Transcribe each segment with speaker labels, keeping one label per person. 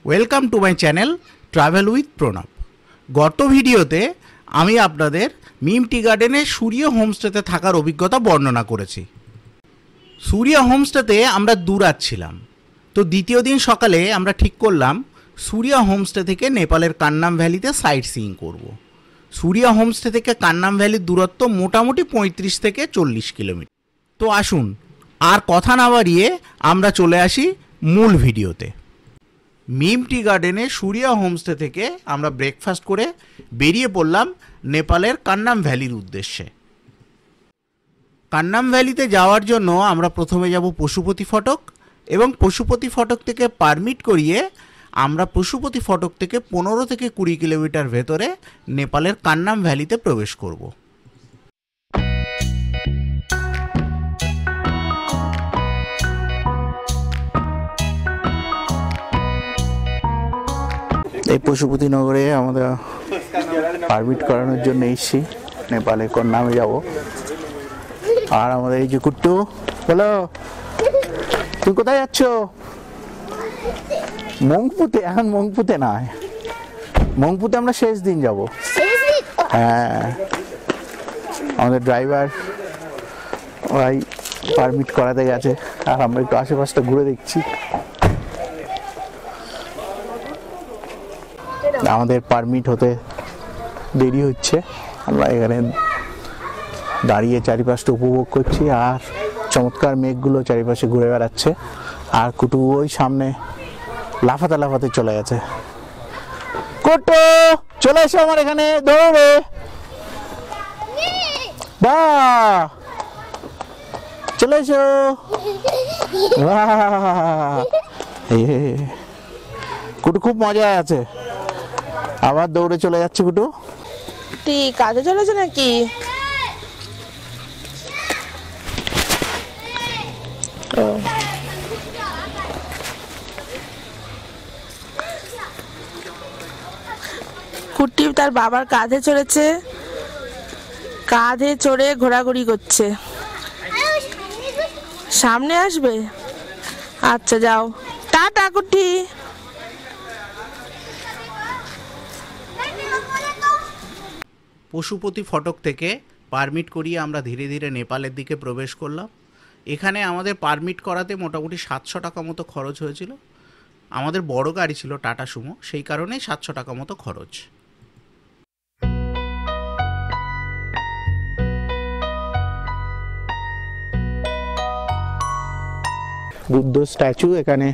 Speaker 1: Welcome to my channel travel with Pranab. গত ভিডিওতে আমি আপনাদের মিম টি গার্ডেনে সূর্য হোমস্টেতে থাকার অভিজ্ঞতা বর্ণনা করেছি। সূর্য হোমস্টেতে আমরা রাত ছিলাম। তো দ্বিতীয় দিন সকালে আমরা ঠিক করলাম সূর্য হোমস্টে থেকে নেপালের কান্নাম ভ্যালিতে সাইট সিইং করব। সূর্য হোমস্টে থেকে কান্নাম ভ্যালির দূরত্ব মোটামুটি 35 থেকে 40 কিলোমিটার। তো আসুন আর কথা না বাড়িয়ে আমরা চলে আসি মূল ভিডিওতে। মিম টি গার্ডেনে সূর্য হোমস্টে থেকে আমরা ব্রেকফাস্ট করে বেরিয়ে পড়লাম নেপালের কান্নাম ভ্যালির উদ্দেশ্যে। কান্নাম ভ্যালিতে যাওয়ার জন্য আমরা প্রথমে যাব পশুপতি ফটক এবং পশুপতি ফটক থেকে পারমিট করিয়ে আমরা পশুপতি ফটক থেকে 15 থেকে 20 কিলোমিটার ভেতরে নেপালের কান্নাম ভ্যালিতে প্রবেশ করব। এই পশুপতি নগরে আমাদের পারমিট করানোর জন্য এসেছি, নেপালে কোন নামে যাব। আর আমাদের এই যে কুট্টু, বলো তুমি কোথায় যাচ্ছ? মংপুতে। এখন মংপুতে নয়, মংপুতে আমরা শেষ দিন যাব। হ্যাঁ, আমাদের ড্রাইভার ভাই পারমিট করাতে গেছে আর আমরা একটু আশেপাশটা ঘুরে দেখছি। আমাদের পারমিট হতে দেরি হচ্ছে, আমরা এখানে দাঁড়িয়ে চারিপাশটা উপভোগ করছি আর চমৎকার মেঘগুলো চারিপাশে ঘুরে বেড়াচ্ছে। আর কুটু ওই সামনে লাফাতে লাফাতে চলে গেছে। কুটু চলে এসো আমার এখানে, দৌড়ে বা চলে এসো। কুটু খুব মজা আছে, আবার দৌড়ে চলে যাচ্ছে। কুটু
Speaker 2: ঠিক কাজে চলেছে নাকি? কুটি তার বাবার কাঁধে চড়েছে, কাঁধে চড়ে ঘোরাঘুরি করছে। সামনে আসবে? আচ্ছা যাও, টাটা কুটি।
Speaker 1: পশুপতি ফটক থেকে পারমিট করিয়ে আমরা ধীরে ধীরে নেপালের দিকে প্রবেশ করলাম। এখানে আমাদের পারমিট করাতে মোটামুটি 700 টাকা মতো খরচ হয়েছিল। আমাদের বড় গাড়ি ছিল টাটা সুমো, সেই কারণে 700 টাকা মতো খরচ। বুদ্ধ স্ট্যাচু, এখানে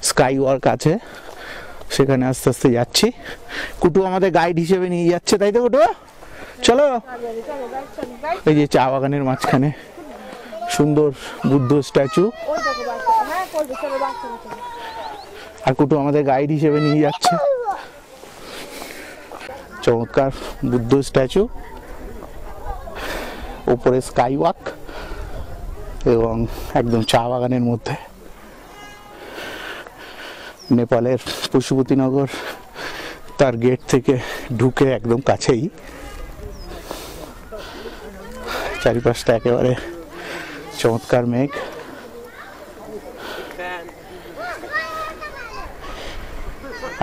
Speaker 1: স্কাই ওয়াক আছে, সেখানে আস্তে আস্তে যাচ্ছি। কুটু আমাদের গাইড হিসেবে নিয়ে যাচ্ছে, তাই তো কুটু? চলো। এই যে চা বাগানের মাঝখানে সুন্দর বুদ্ধ স্ট্যাচু, আর কুটু আমাদের গাইড হিসেবে নিয়ে যাচ্ছে। চমৎকার বুদ্ধ স্ট্যাচু, উপরে স্কাই ওয়াক এবং একদম চা বাগানের মধ্যে। নেপালের পশুপতিনগর তার গেট থেকে ঢুকে একদম কাছেই। চারিপাশটা একেবারে চমৎকার মেঘ।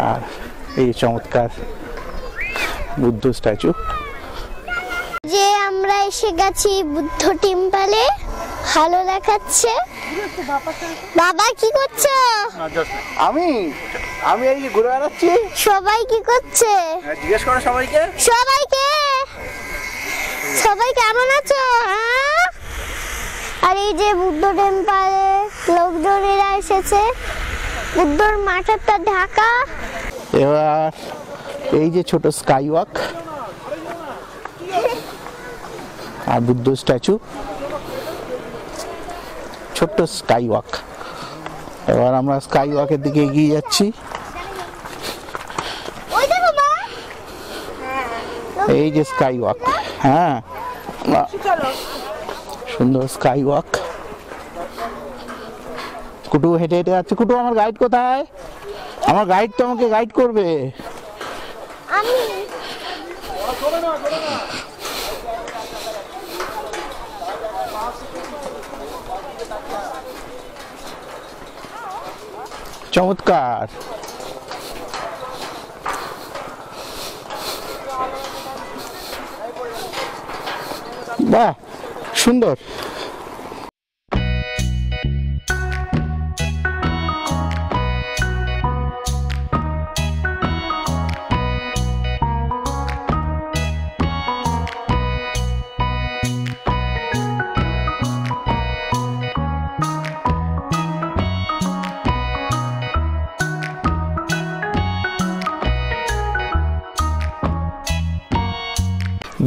Speaker 1: আর এই চমৎকার বুদ্ধ স্ট্যাচু।
Speaker 3: যে আমরা এসে গেছি বুদ্ধ টেম্পলে, ভালো দেখাচ্ছে। বাবা কি করছো?
Speaker 1: আমি এই যে ঘুরে বেড়াচ্ছি।
Speaker 3: সবাই কি করছে?
Speaker 1: জিজ্ঞেস করো সবাইকে।
Speaker 3: সবাই কেমন আছো? হ্যাঁ, আর এই যে বুদ্ধ টেম্পলে লোকজনেরা এসেছে, বুদ্ধর মাথাটা ঢাকা।
Speaker 1: এবার এই যে ছোট স্কাই ওয়াক আর বুদ্ধ স্ট্যাচু, ছোট্ট স্কাই ওয়াক। এবার আমরা স্কাই ওয়াকের দিকে এগিয়ে যাচ্ছি। এই যে স্কাই ওয়াক, হ্যাঁ সুন্দর স্কাই ওয়াক। কুটু হেঁটে হেঁটে যাচ্ছে। কুটু আমার গাইড কোথায়? আমার গাইড তো আমাকে গাইড করবে। চমৎকার। বাহ, সুন্দর।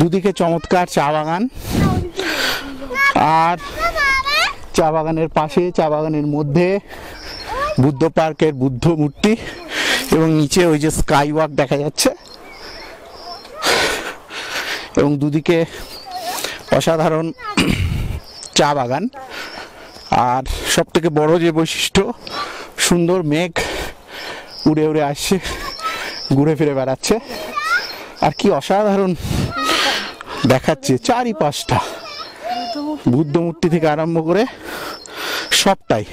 Speaker 1: দুদিকে চমৎকার চা বাগান, আর চা বাগানের পাশে, চা বাগানের মধ্যে বুদ্ধ পার্কের বুদ্ধ মূর্তি, এবং নিচে ওই যে স্কাই ওয়াক দেখা যাচ্ছে, এবং দুদিকে অসাধারণ চা বাগান। আর সব থেকে বড় যে বৈশিষ্ট্য, সুন্দর মেঘ উড়ে উড়ে আসছে, ঘুরে ফিরে বেড়াচ্ছে, আর কি অসাধারণ দেখাচ্ছে চারিপাশটা, বুদ্ধ মূর্তি থেকে আরম্ভ করে সবটাই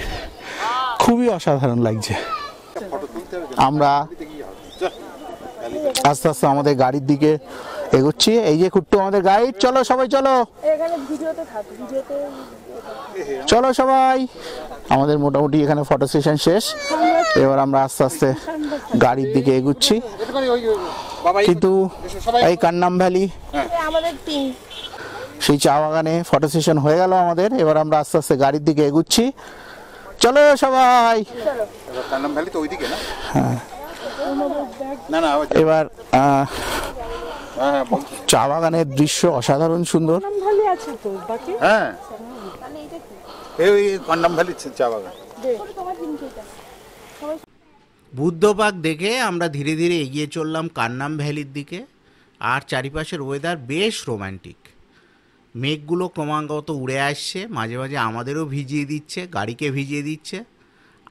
Speaker 1: খুবই অসাধারণ লাগছে। আমরা আস্তে আস্তে আমাদের গাড়ির দিকে এগোচ্ছি। এই যে কুট্টু আমাদের গাইড, চলো সবাই চলো, চলো সবাই। আমাদের মোটামুটি এখানে ফটো সেশন শেষ, এবার আমরা আস্তে আস্তে গাড়ির দিকে এগুচ্ছি। কিন্তু এই কান্নাম ভ্যালি সেই চা বাগানে ফটো সেশন হয়ে গেল আমাদের, এবার আমরা আস্তে আস্তে গাড়ির দিকে এগুচ্ছি। চলো সবাই।
Speaker 4: কান্নাম ভ্যালি তো ওইদিকে না?
Speaker 1: হ্যাঁ,
Speaker 4: না না,
Speaker 1: এবার চা বাগানের দৃশ্য অসাধারণ সুন্দর।
Speaker 4: হ্যাঁ, এই কান্নাম ভ্যালি চা বাগান।
Speaker 1: বুদ্ধ পার্ক দেখে আমরা ধীরে ধীরে এগিয়ে চললাম কান্নাম ভ্যালির দিকে। আর চারিপাশের ওয়েদার বেশ রোম্যান্টিক। মেঘগুলো ক্রমাগত উড়ে আসছে, মাঝে মাঝে আমাদেরও ভিজিয়ে দিচ্ছে, গাড়িকে ভিজিয়ে দিচ্ছে।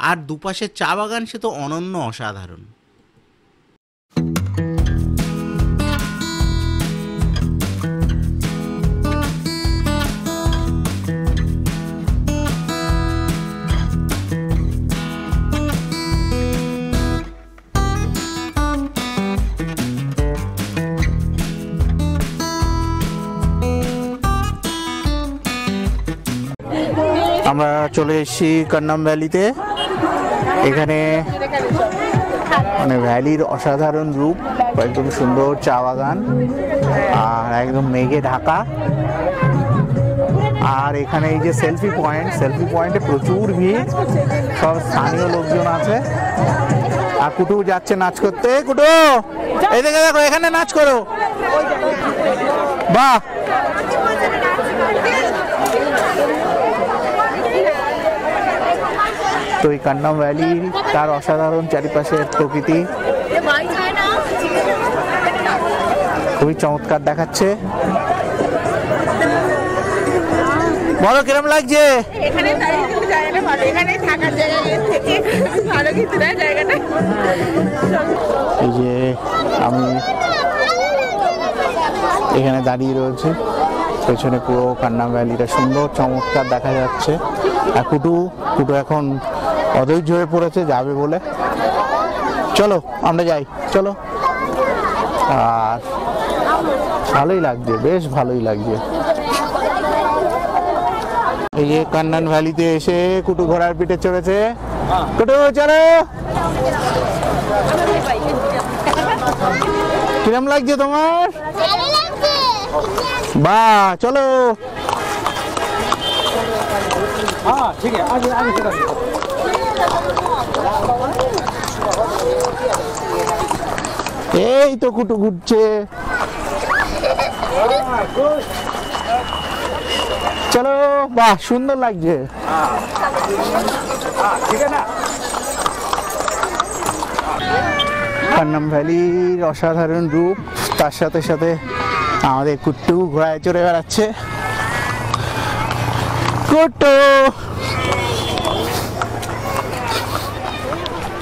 Speaker 1: আর দুপাশে চা বাগান, সে তো অনন্য, অসাধারণ। আমরা চলে এসেছি কান্নাম ভ্যালিতে। এখানে মানে ভ্যালির অসাধারণ রূপ, একদম সুন্দর চা বাগান, আর একদম মেঘে ঢাকা। আর এখানে এই যে সেলফি পয়েন্ট, সেলফি পয়েন্টে প্রচুর ভিড়, সব স্থানীয় লোকজন আছে। আর কুটু যাচ্ছে নাচ করতে। কুটু, এই দেখে দেখো, এখানে নাচ করো, বাহ। তো এই কান্নাম ভ্যালি, তার অসাধারণ চারিপাশের প্রকৃতি খুবই চমৎকার দেখাচ্ছে। বলো কিরম লাগছে? এই যে আমি এখানে দাঁড়িয়ে রয়েছে, পেছনে পুরো কান্নাম ভ্যালিটা সুন্দর চমৎকার দেখা যাচ্ছে। আর কুটু এখন অধৈর্য হয়ে পড়েছে, যাবে বলে। চলো আমরা যাই, চলো। আর ভালোই লাগছে, বেশ ভালোই লাগছে। এই যে কান্নাম ভ্যালিতে এসে কুটু ঘোড়ার পিঠে চড়েছে। কুটু চলো, কিরম লাগছে তোমার? বাহ, চলো।
Speaker 4: ঠিক আছে,
Speaker 1: এই তো কুটু ঘুরছে। চলো, বাহ, সুন্দর লাগছে। কান্নাম ভ্যালির অসাধারণ রূপ, তার সাথে সাথে আমাদের কুট্টু ঘোড়ায় চড়ে বেড়াচ্ছে।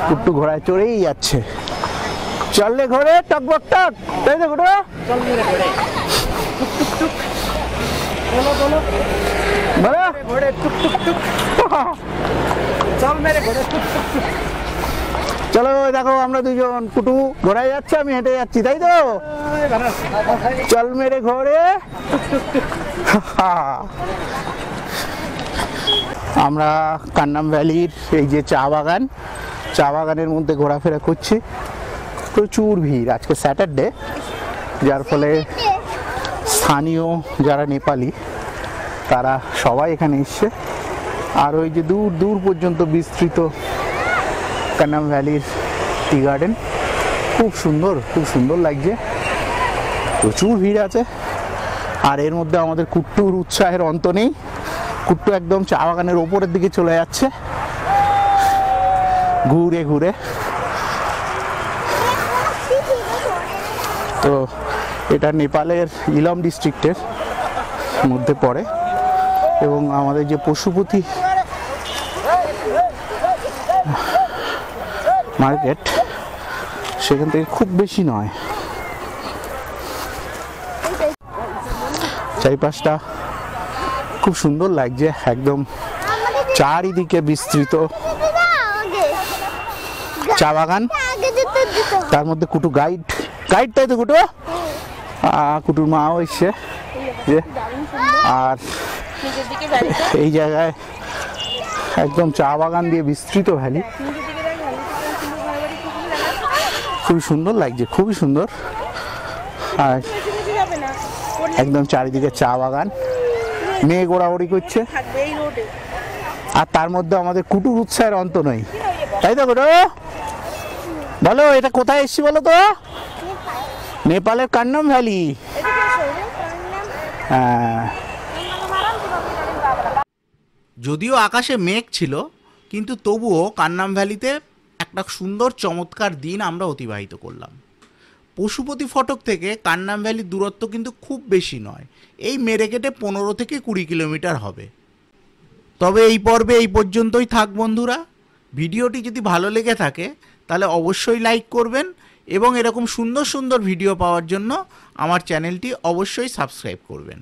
Speaker 1: কুট্টু ঘোড়ায় চড়েই যাচ্ছে। চললে ঘোড়ে টক বক টক, তাই তো কুটু? চলো দেখো, আমরা দুজন, কুটু ঘোড়ায় যাচ্ছে, আমি হেঁটে যাচ্ছি, তাই তো? চল মেরে ঘোড়ে। আমরা কান্নাম ভ্যালির এই যে চা বাগানের মধ্যে ঘোরাফেরা করছি। প্রচুর ভিড়, আজকে স্যাটারডে, যার ফলে স্থানীয় যারা নেপালি তারা সবাই এখানে এসছে। আর ওই যে দূর দূর পর্যন্ত বিস্তৃত কান্নাম ভ্যালির টি গার্ডেন, খুব সুন্দর লাগছে। প্রচুর ভিড় আছে। আর এর মধ্যে আমাদের কুট্টুর উৎসাহের অন্ত নেই। কুট্টু একদম চা বাগানের ওপরের দিকে চলে যাচ্ছে ঘুরে ঘুরে। তো এটা নেপালের ইলাম ডিস্ট্রিক্টের মধ্যে পড়ে এবং আমাদের যে পশুপতি মার্কেট সেখান থেকে খুব বেশি নয়। চারিপাশটা খুব সুন্দর লাগছে, একদম চারিদিকে বিস্তৃত চা বাগান, তার মধ্যে কুটু গাইড তাই তো কুটু, কুটুর মাও এসছে যে। আর এই জায়গায় একদম চা বাগান দিয়ে বিস্তৃত ভ্যালি, খুবই সুন্দর লাগছে, খুবই সুন্দর। আর একদম চারিদিকে চা বাগান, মেয়ে ঘোরাঘুরি করছে। আর তার মধ্যে আমাদের কুটুর উৎসাহের অন্ত নেই, তাই তো কুটু? বলো এটা কোথায় এসছি বলো তো? নেপালের কান্নাম ভ্যালি। হ্যাঁ, যদিও আকাশে মেঘ ছিল কিন্তু তবুও কান্নাম ভ্যালিতে একটা সুন্দর চমৎকার দিন আমরা অতিবাহিত করলাম। পশুপতি ফটক থেকে কান্নাম ভ্যালির দূরত্ব কিন্তু খুব বেশি নয়, এই মেরেকেটে 15 থেকে 20 কিলোমিটার হবে। তবে এই পর্বে এই পর্যন্তই থাক বন্ধুরা। ভিডিওটি যদি ভালো লেগে থাকে তাহলে অবশ্যই লাইক করবেন এবং এরকম সুন্দর সুন্দর ভিডিও পাওয়ার জন্য আমার চ্যানেলটি অবশ্যই সাবস্ক্রাইব করবেন।